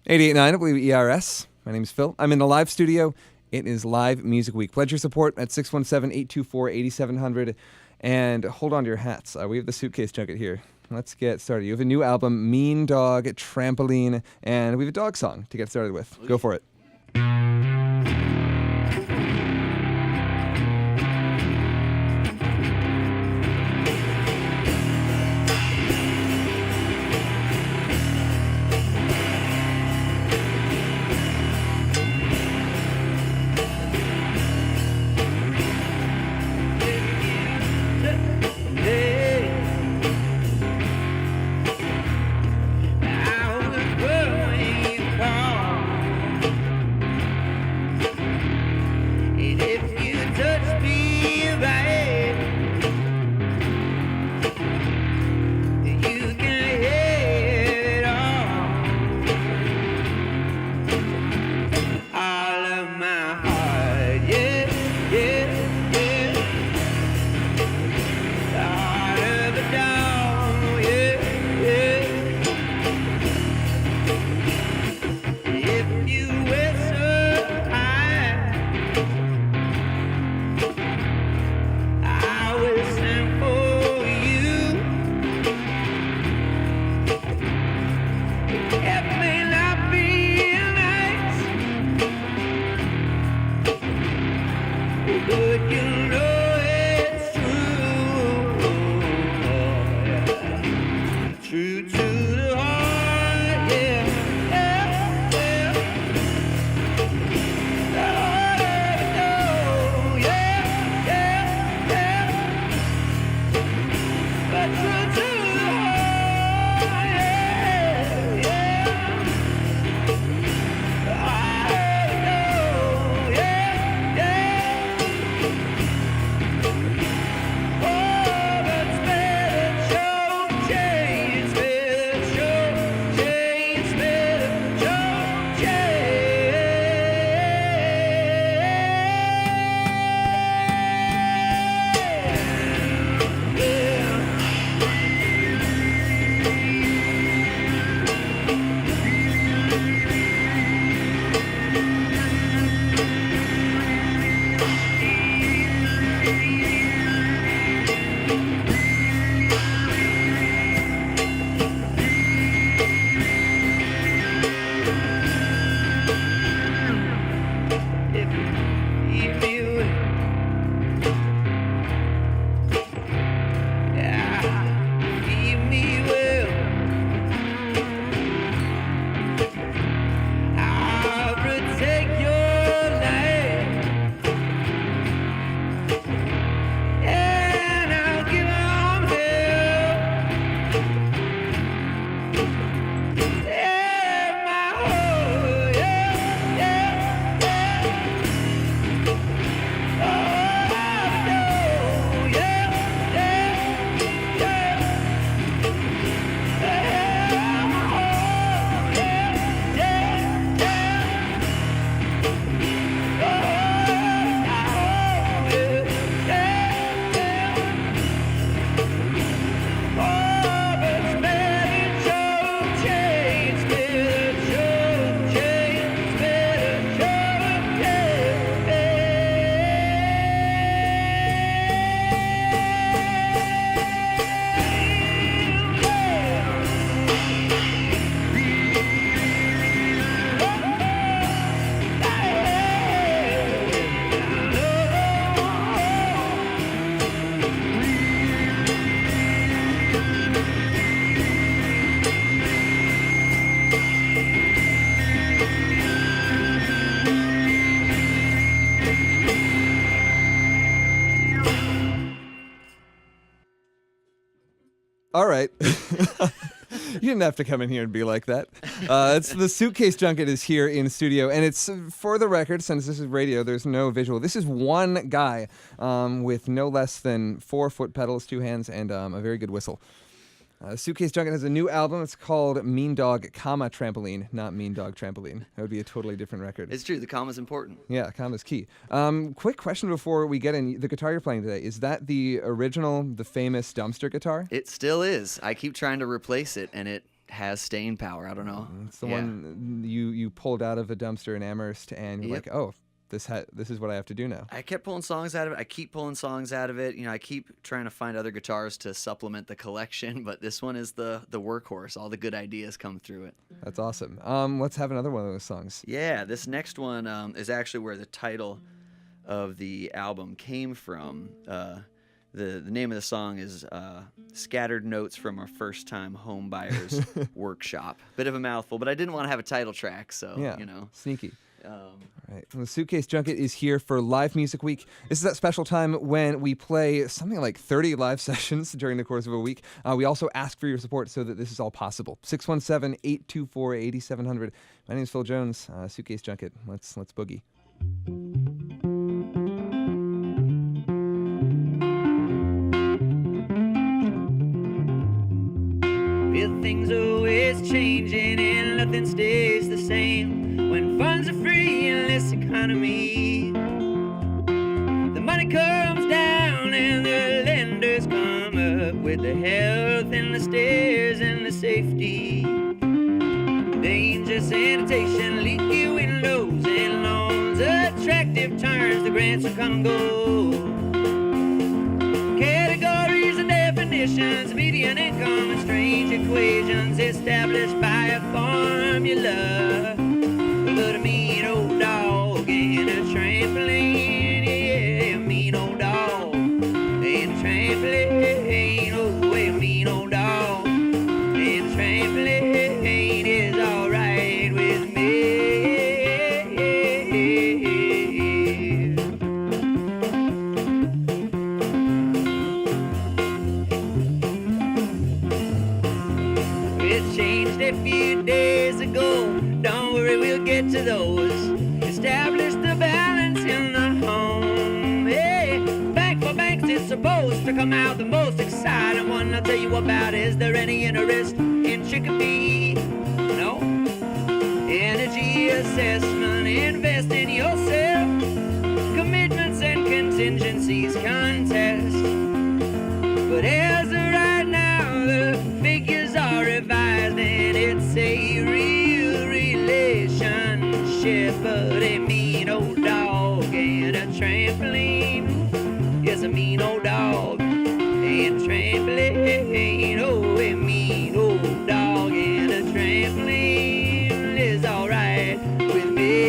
88.9 WERS. My name is Phil. I'm in the live studio. It is Live Music Week. Pledge your support at 617-824-8700. And hold on to your hats. We have the Suitcase Junket here. Let's get started. You have a new album, Mean Dog, Trampoline, and we have a dog song to get started with. Go for it. All right. You didn't have to come in here and be like that. It's the Suitcase Junket is here in studio, and it's, for the record, since this is radio, there's no visual. This is one guy with no less than 4 foot pedals, 2 hands, and a very good whistle. Suitcase Junket has a new album. It's called Mean Dog, Trampoline, not Mean Dog Trampoline. That would be a totally different record. It's true. The comma's important. Yeah, comma's key. Quick question before we get in. The guitar you're playing today, is that the original, the famous dumpster guitar? It still is. I keep trying to replace it, and it has staying power. I don't know. It's the one you pulled out of a dumpster in Amherst, and you're like, oh, this is what I have to do now. I kept pulling songs out of it. I keep pulling songs out of it. I keep trying to find other guitars to supplement the collection, but this one is the workhorse. All the good ideas come through it. That's awesome. Let's have another one of those songs. Yeah, this next one is actually where the title of the album came from. The name of the song is Scattered Notes from a First-Time Home Buyer's Workshop. Bit of a mouthful, but I didn't want to have a title track, so, Sneaky. All right. Well, the Suitcase Junket is here for Live Music Week. This is that special time when we play something like 30 live sessions during the course of a week. We also ask for your support so that this is all possible. 617-824-8700. My name is Phil Jones. Suitcase Junket. Let's boogie. Well, things always changing and nothing stays the same. When funds are free in this economy, the money comes down and the lenders come up with the health and the stairs and the safety. Danger, sanitation, leaky windows and lawns, attractive turns, the grants will come and go. Categories and definitions, median income and strange equations established by a formula. But a mean old dog and a trampoline, yeah, a mean old dog and a trampoline, oh, a mean old dog and a trampoline is alright with me. It changed a few days ago. Don't worry, we'll get to those. Establish the balance in the home. Hey, bank for banks is supposed to come out the most exciting one. I'll tell you about. Is there any interest in Chicopee? No. Energy assessment, invest in yourself. Commitments and contingencies contest. But as of right now, the figures are revised and it's a real relationship. But a mean old dog and a trampoline is a mean old dog and a trampoline. Oh, a mean old dog and a trampoline is alright with me.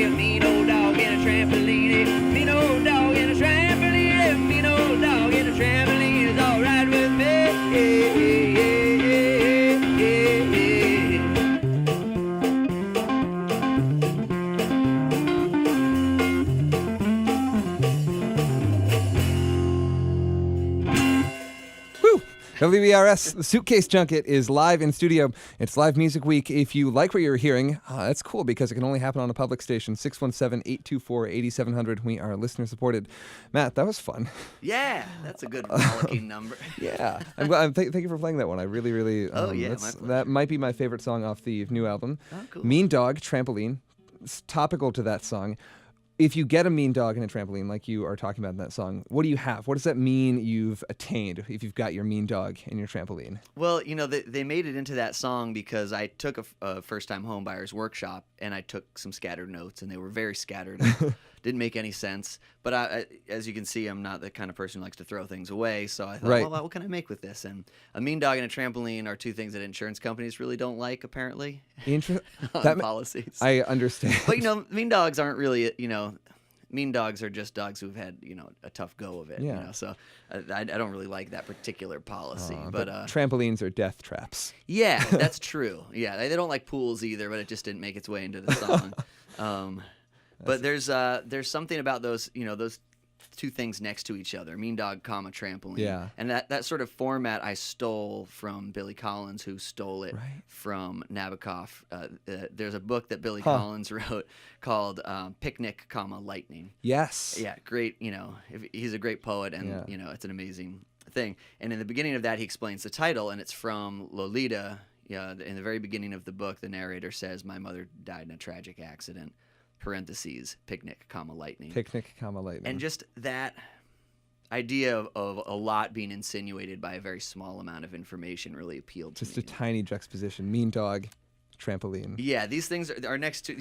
A mean old dog and a trampoline, a mean old dog and a trampoline, a mean old dog and a trampoline is alright with me. WERS, the Suitcase Junket is live in studio. It's Live Music Week. If you like what you're hearing, that's cool because it can only happen on a public station. 617-824-8700. We are listener supported. Matt, that was fun. Yeah, that's a good rollicking number. Yeah. I'm glad, thank you for playing that one. I really, really... Oh, yeah, my pleasure. That might be my favorite song off the new album. Oh, cool. Mean Dog, Trampoline. It's topical to that song. If you get a mean dog and a trampoline like you are talking about in that song, what do you have? What does that mean you've attained if you've got your mean dog and your trampoline? Well, they made it into that song because I took a first-time home buyer's workshop and I took some scattered notes, and they were very scattered. Didn't make any sense. But I, as you can see, I'm not the kind of person who likes to throw things away. So I thought, right. Well, what can I make with this? And a mean dog and a trampoline are two things that insurance companies really don't like, apparently, on policies. I understand. But, mean dogs aren't really, mean dogs are just dogs who've had, a tough go of it. Yeah. So I don't really like that particular policy. But trampolines are death traps. Yeah, that's true. Yeah, they don't like pools either, but it just didn't make its way into the song. But there's something about those, those two things next to each other, mean dog, comma, trampoline. Yeah. And that sort of format I stole from Billy Collins, who stole it from Nabokov. There's a book that Billy Collins wrote called Picnic, comma, Lightning. Yes. Yeah, great, he's a great poet, and, it's an amazing thing. And in the beginning of that, he explains the title, and it's from Lolita. Yeah, in the very beginning of the book, the narrator says, "My mother died in a tragic accident." Parentheses, picnic, comma, lightning. Picnic, comma, lightning. And just that idea of a lot being insinuated by a very small amount of information really appealed to Just me. a tiny juxtaposition. Mean dog, trampoline. Yeah, these things are next to.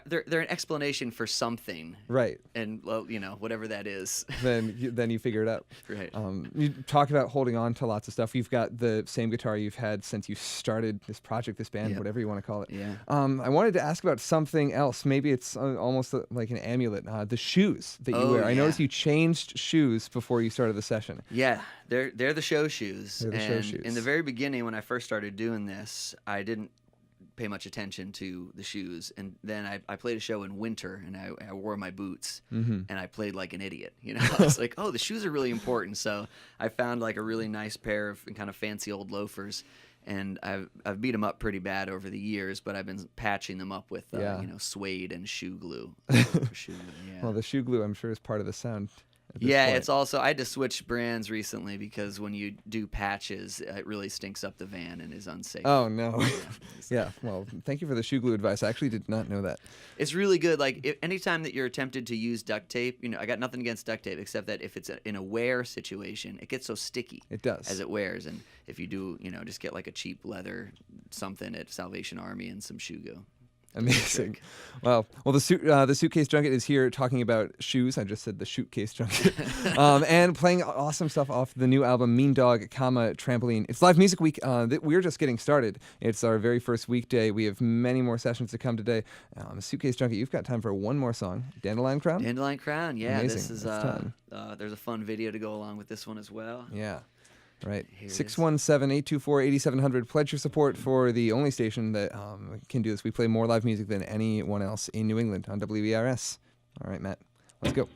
They're an explanation for something, Right. and well, whatever that is. Then you figure it out. Right. You talk about holding on to lots of stuff. You've got the same guitar you've had since you started this project, this band, Yep. whatever you want to call it. Yeah. I wanted to ask about something else. Maybe it's almost like an amulet. The shoes that you Oh, wear. I yeah. noticed you changed shoes before you started the session. Yeah, they're the show shoes. They're the show and shoes. In the very beginning, when I first started doing this, I didn't pay much attention to the shoes, and then I played a show in winter, and I wore my boots, and I played like an idiot. I was like, oh, the shoes are really important. So I found like a really nice pair of kind of fancy old loafers, and I've beat them up pretty bad over the years, but I've been patching them up with suede and shoe glue. Shoe glue, yeah. Well, the shoe glue, I'm sure, is part of the sound. at this Yeah, point. it's also, I had to switch brands recently because when you do patches, it really stinks up the van and is unsafe. Oh no. Yeah. Well, thank you for the shoe glue advice. I actually did not know that. It's really good. Like, anytime that you're tempted to use duct tape, I got nothing against duct tape, except that if it's in a wear situation, it gets so sticky. It does. As it wears. And if you do, just get like a cheap leather something at Salvation Army and some shoe glue. Amazing. Wow. Well, the Suitcase Junket is here talking about shoes. I just said the Suitcase Junket. And playing awesome stuff off the new album, Mean Dog, Trampoline. It's live music week. We're just getting started. It's our very first weekday. We have many more sessions to come today. Suitcase Junket, you've got time for one more song. Dandelion Crown? Dandelion Crown, yeah. Amazing. This is, It's time. there's a fun video to go along with this one as well. Yeah. Right. Here it is. 617-824-8700. Pledge your support for the only station that can do this. We play more live music than anyone else in New England on WERS. All right, Matt. Let's go.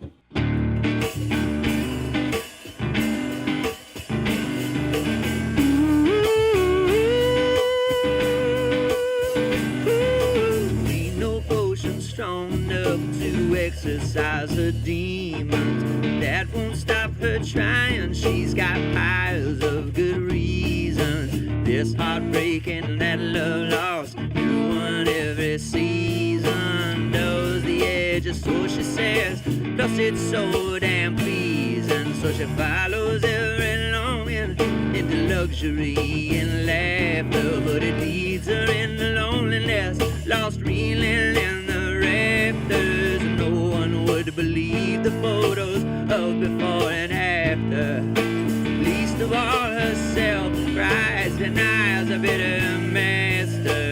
Ain't no potion strong enough to exorcise her demons. That won't stop her trying. She's got piles of good reasons. This heartbreak and that love lost, new one every season. Knows the edges, so she says. Plus it's so damn pleasing. So she follows every longing into luxury and laughter, but it leads her into loneliness, lost reeling in the rafters. No one would believe the photos of before and after. Least of all herself, cries, denies a bitter master.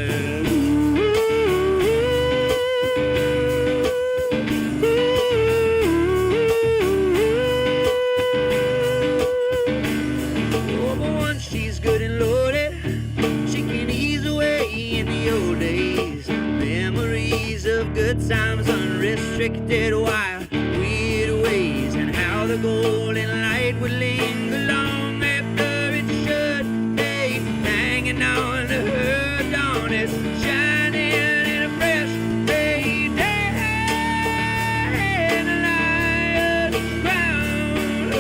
Oh, but once she's good and loaded, she can ease away in the old days. Memories of good times, unrestricted, wild, weird ways, and how the golden light would linger long after it should fade, hanging on to her dawn is shining in a fresh ray. Dandelion crown,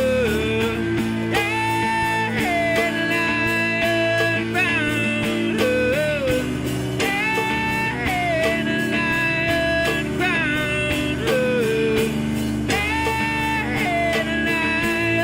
dandelion crown, dandelion crown, dandelion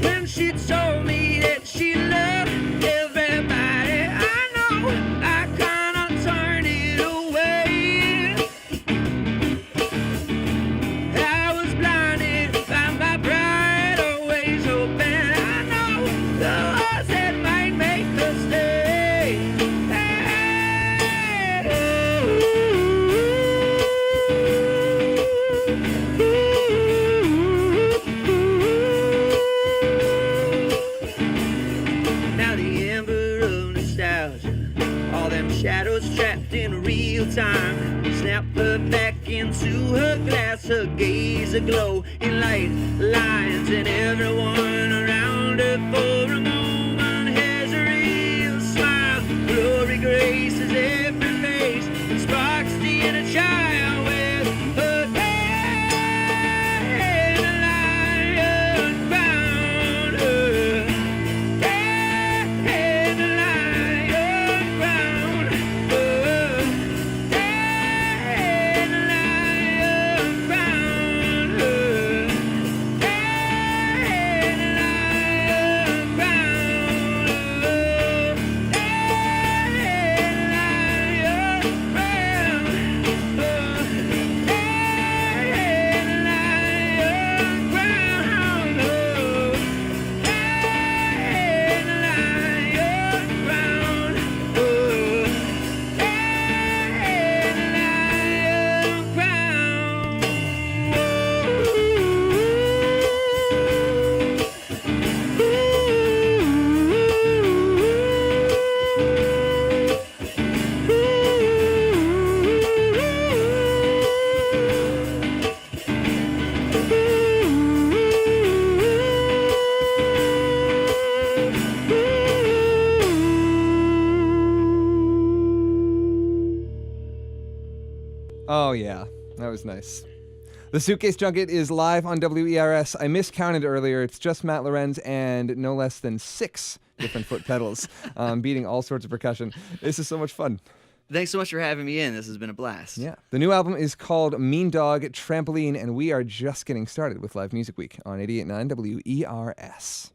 When she told me that she loved everybody I know, I kinda turned it away. I was blinded by my pride, always hoping I know the words that might make her stay. Now the ember of nostalgia, all them shadows trapped in real time, snap her back into her glass, her gaze aglow in light lines, and everyone around her for a moment has a real smile. Glory graces every face and sparks the inner child with her dandelion crown, her Oh, yeah. That was nice. The Suitcase Junket is live on WERS. I miscounted earlier. It's just Matt Lorenz and no less than 6 different foot pedals beating all sorts of percussion. This is so much fun. Thanks so much for having me in. This has been a blast. Yeah. The new album is called Mean Dog Trampoline, and we are just getting started with Live Music Week on 88.9 WERS.